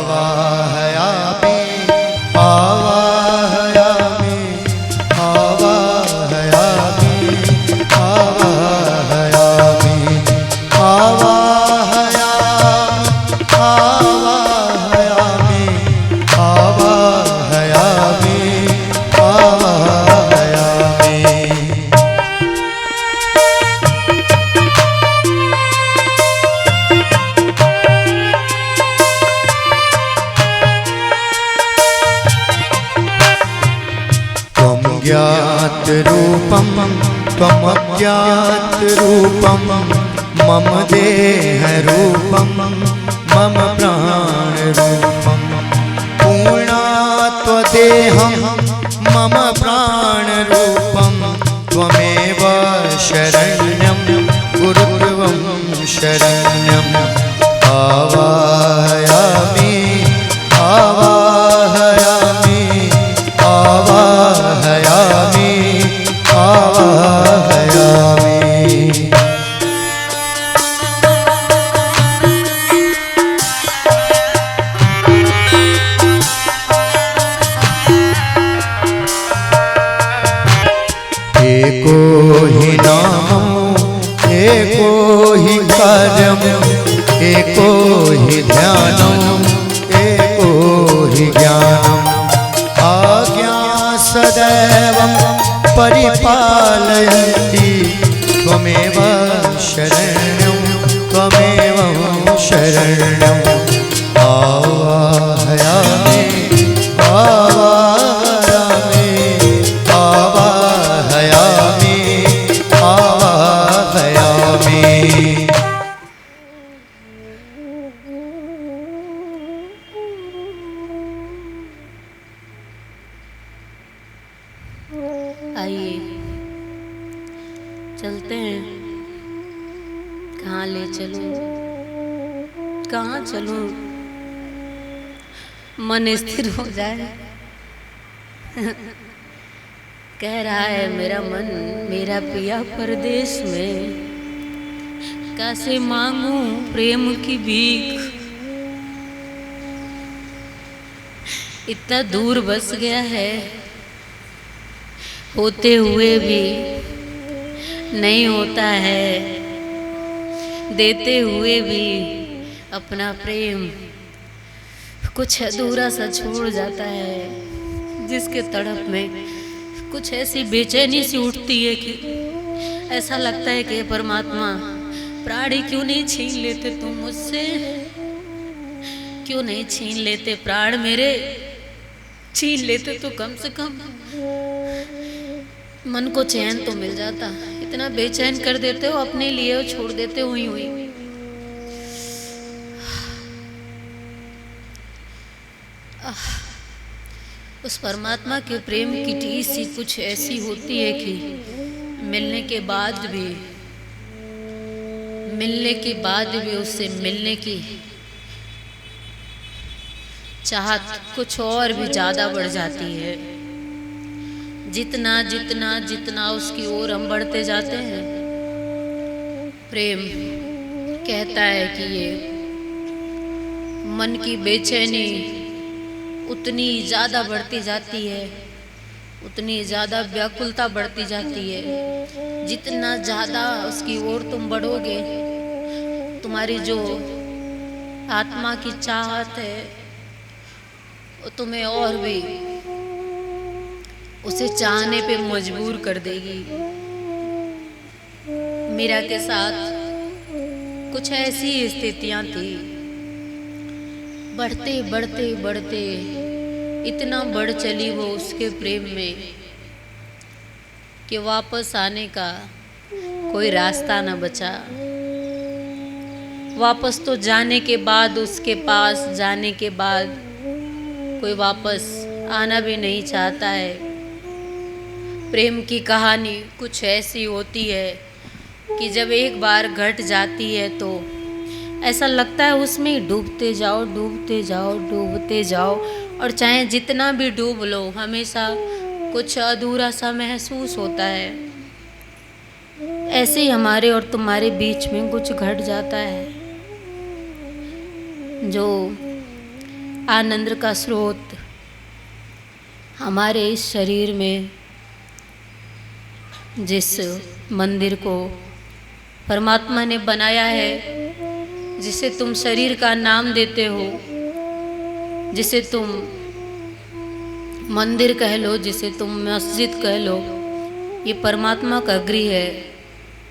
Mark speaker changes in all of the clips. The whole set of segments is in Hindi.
Speaker 1: आवाहयामि आवाहयामि आवाहयामि आवाहयामि आवाहयामि आवाहयामि आवाहयामि। ज्ञात रूपम त्वमज्ञात रूपम मम देह रूपम मम प्राण रूपम पूर्णात्वदेहं मम प्राण रूपम त्वमेव शरण्यं गुरुत्वं शरण्यम् आवाहयामि आवाहयामि आवाहयामि आवाहयामि। एको हि नामं एको हि कार्यं एको हि ध्यानं एको हि ज्ञानम् आज्ञा सदैव परिपालयन्ति त्वमेव शरण्यं त्वमेव शरण्यम् आवाहयामि आवाहयामि आवाहयामि आवाहयामि।
Speaker 2: आइए चलते हैं। कहाँ ले चलूं, कहाँ चलूं, मन स्थिर हो जाए। कह रहा है मेरा मन मेरा पिया परदेश में, कैसे मांगूं प्रेम की भीख। इतना दूर बस गया है, होते हुए भी नहीं होता है, देते हुए भी अपना प्रेम कुछ अधूरा सा छोड़ जाता है, जिसके तड़प में कुछ ऐसी बेचैनी सी उठती है कि ऐसा लगता है कि परमात्मा प्राण ही क्यों नहीं छीन लेते तुम मुझसे, क्यों नहीं छीन लेते प्राण मेरे, छीन लेते तो कम से कम मन को चैन तो मिल जाता। इतना बेचैन कर देते हो अपने लिए और छोड़ देते हुई हुई। उस परमात्मा के प्रेम की टीस सी कुछ ऐसी होती है कि मिलने के बाद भी उससे मिलने की चाहत कुछ और भी ज़्यादा बढ़ जाती है। जितना जितना जितना उसकी ओर हम बढ़ते जाते हैं, प्रेम कहता है कि ये मन की बेचैनी उतनी ज़्यादा बढ़ती जाती है, उतनी ज़्यादा व्याकुलता बढ़ती जाती है। जितना ज़्यादा उसकी ओर तुम बढ़ोगे, तुम्हारी जो आत्मा की चाहत है वो तुम्हें और भी उसे चाहने पे मजबूर कर देगी। मीरा के साथ कुछ ऐसी स्थितियां थी, बढ़ते बढ़ते बढ़ते इतना बढ़ चली वो उसके प्रेम में कि वापस आने का कोई रास्ता न बचा। वापस तो जाने के बाद, उसके पास जाने के बाद कोई वापस आना भी नहीं चाहता है। प्रेम की कहानी कुछ ऐसी होती है कि जब एक बार घट जाती है तो ऐसा लगता है उसमें डूबते जाओ डूबते जाओ डूबते जाओ, और चाहे जितना भी डूब लो हमेशा कुछ अधूरा सा महसूस होता है। ऐसे ही हमारे और तुम्हारे बीच में कुछ घट जाता है जो आनंद का स्रोत हमारे इस शरीर में जिस मंदिर को परमात्मा ने बनाया है, जिसे तुम शरीर का नाम देते हो, जिसे तुम मंदिर कह लो, जिसे तुम मस्जिद कह लो, ये परमात्मा का गृह है,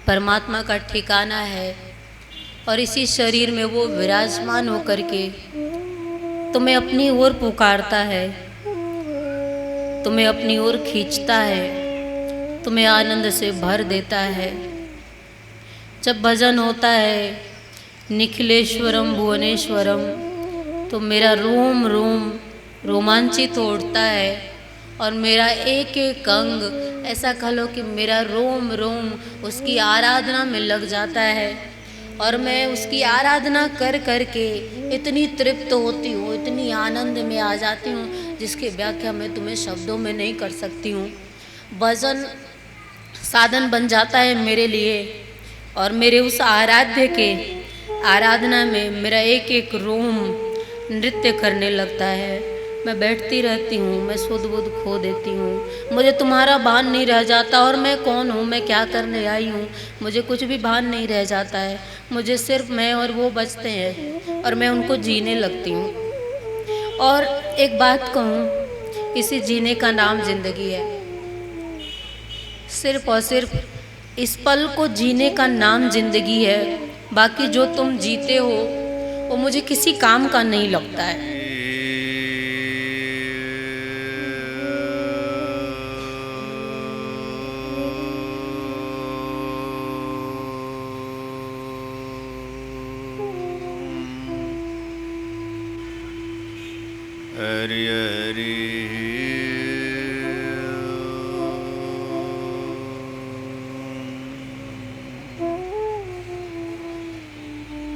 Speaker 2: परमात्मा का ठिकाना है। और इसी शरीर में वो विराजमान होकर के तुम्हें अपनी ओर पुकारता है, तुम्हें अपनी ओर खींचता है, तुम्हें आनंद से भर देता है। जब भजन होता है निखिलेश्वरम भुवनेश्वरम, तो मेरा रोम रोम रोमांचित उठता है और मेरा एक एक अंग, ऐसा कह लो कि मेरा रोम रोम उसकी आराधना में लग जाता है। और मैं उसकी आराधना कर कर के इतनी तृप्त होती हूँ, इतनी आनंद में आ जाती हूँ, जिसकी व्याख्या मैं तुम्हें शब्दों में नहीं कर सकती हूँ। भजन साधन बन जाता है मेरे लिए, और मेरे उस आराध्य के आराधना में मेरा एक एक रोम नृत्य करने लगता है। मैं बैठती रहती हूँ, मैं सुध बुध खो देती हूँ, मुझे तुम्हारा भान नहीं रह जाता। और मैं कौन हूँ, मैं क्या करने आई हूँ, मुझे कुछ भी भान नहीं रह जाता है। मुझे सिर्फ मैं और वो बचते हैं और मैं उनको जीने लगती हूँ। और एक बात कहूँ, इसी जीने का नाम जिंदगी है। सिर्फ और सिर्फ इस पल को जीने का नाम जिंदगी है। बाकी जो तुम जीते हो वो मुझे किसी काम का नहीं लगता है।
Speaker 1: हरि हरि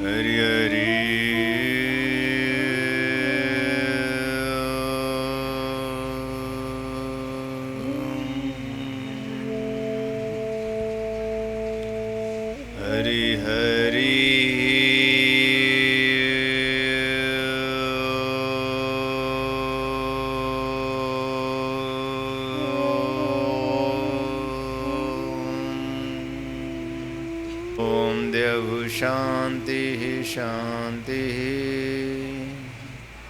Speaker 1: हरि हरि हरि हरि शांति शांति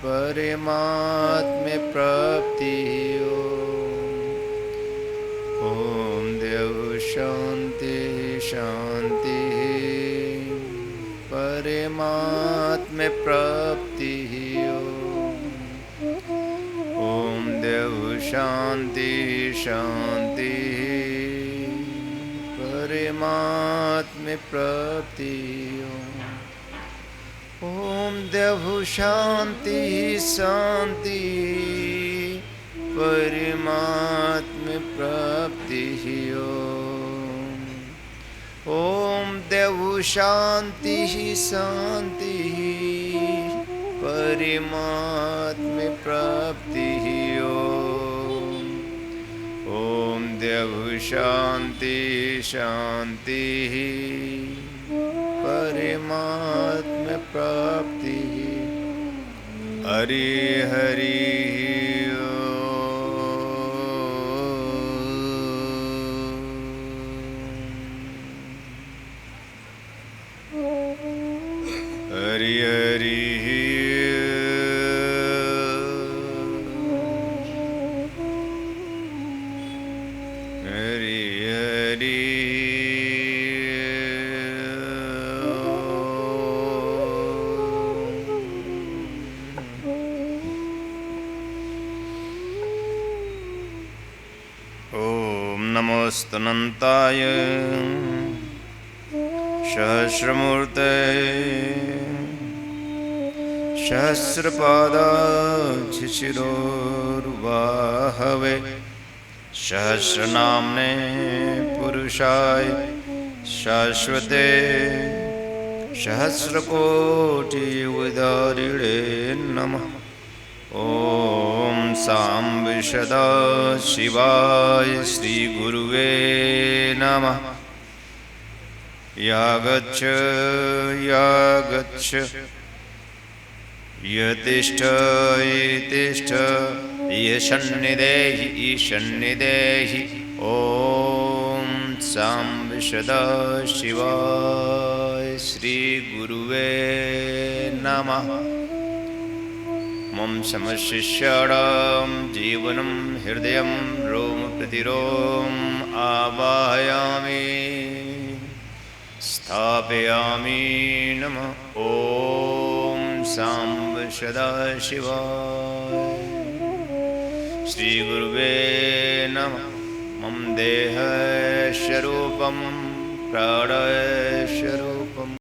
Speaker 1: परमात्म प्राप्ति ओम देव शांति शांति परमात्म प्राप्ति ओम देव शांति शांति परमात्म प्राप्ति ओम देव शांति शांति परमात्म प्राप्ति ओम देव शांति शांति परमात्म प्राप्ति ओम देव शांति शांति परमात्म प्राप्ति हरि हरि हरि हरि नमोस्तुनन्ताय सहस्रमूर्ते सहस्रपादाच्छिशिरोर्वाहवे सहस्रनाम्ने पुरुषाय शाश्वते सहस्रकोटियुगधारिणे नमः। ओम सांब सदा शिवाय श्री गुरुवे नमः। या गच्छ यतिष्ठ येतिष्ठ ईशन्निदेहि ईशन्निदेहि ॐ सांब सदाशिवाय श्रीगुरुवे नमः। मम समशिष्याणां जीवनं हृदयं रोमप्रतिरोम आवाहयामि स्थापयामि नमः। ॐ सांब सदाशिवाय श्रीगुरुवे नमः। मम देहस्वरूपं प्राणस्वरूपम्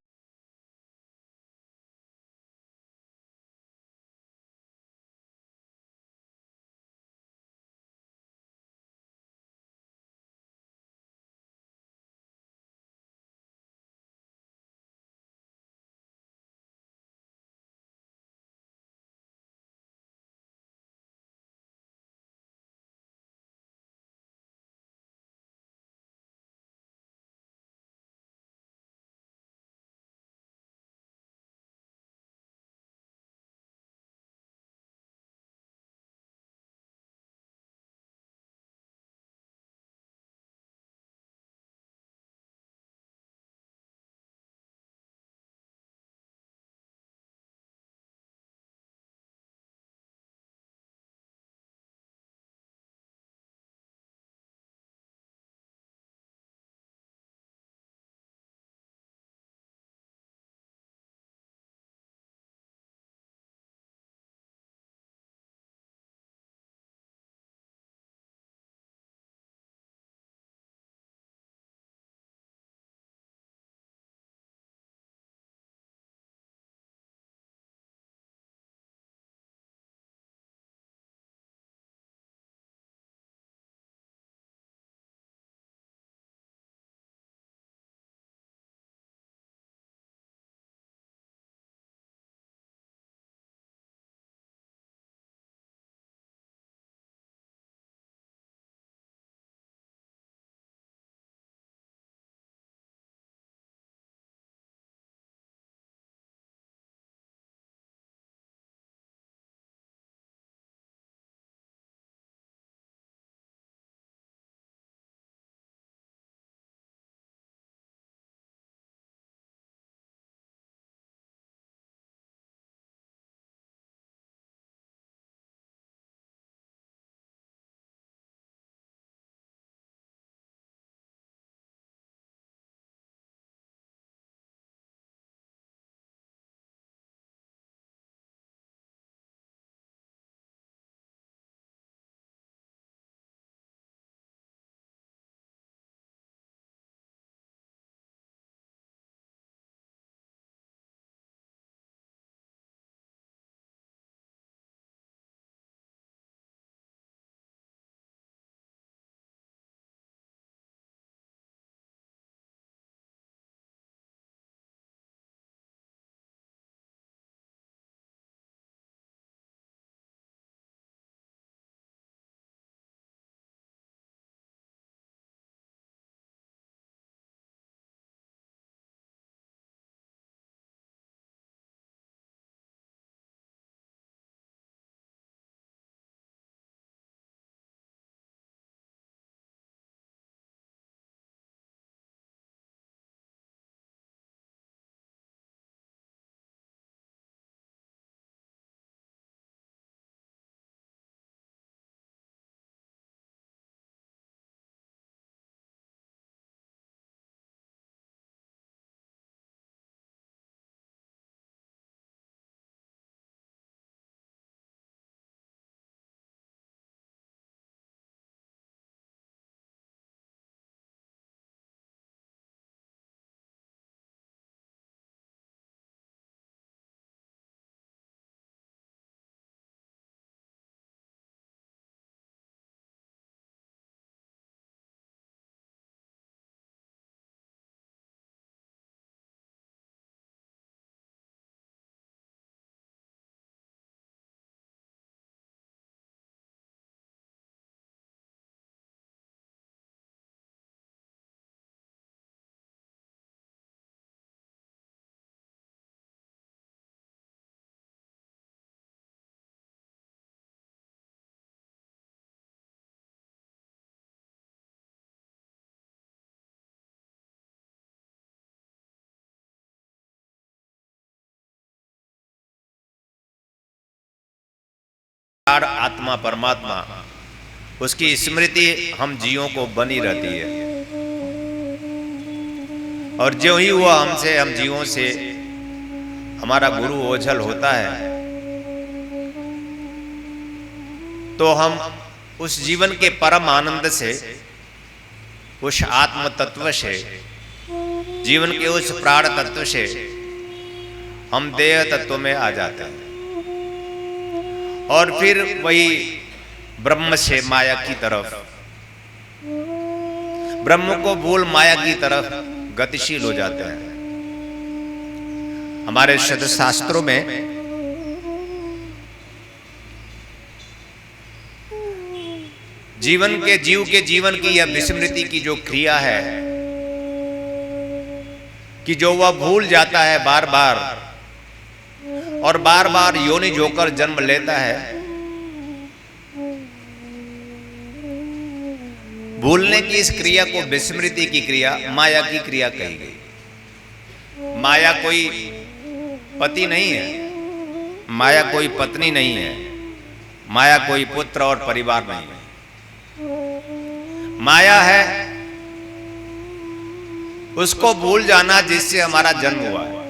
Speaker 1: प्राण आत्मा परमात्मा, उसकी स्मृति हम जीवों को बनी रहती है। और जो ही वो हमसे, हम जीवों से हमारा गुरु ओझल होता है, तो हम उस जीवन के परम आनंद से, उस आत्म तत्व से, जीवन के उस प्राण तत्व से हम देह तत्व में आ जाते हैं। और फिर वही ब्रह्म से माया की तरफ, ब्रह्म को भूल माया की तरफ गतिशील हो जाते हैं। हमारे सद शास्त्रों में जीवन के जीवन की यह विस्मृति की जो क्रिया है कि जो वह भूल जाता है बार बार और बार बार योनि होकर जन्म लेता है, भूलने की इस क्रिया को विस्मृति की क्रिया, माया की क्रिया कही गई। माया कोई पति नहीं है, माया कोई पत्नी नहीं है, माया कोई पुत्र और परिवार नहीं है। माया है उसको भूल जाना जिससे हमारा जन्म हुआ है।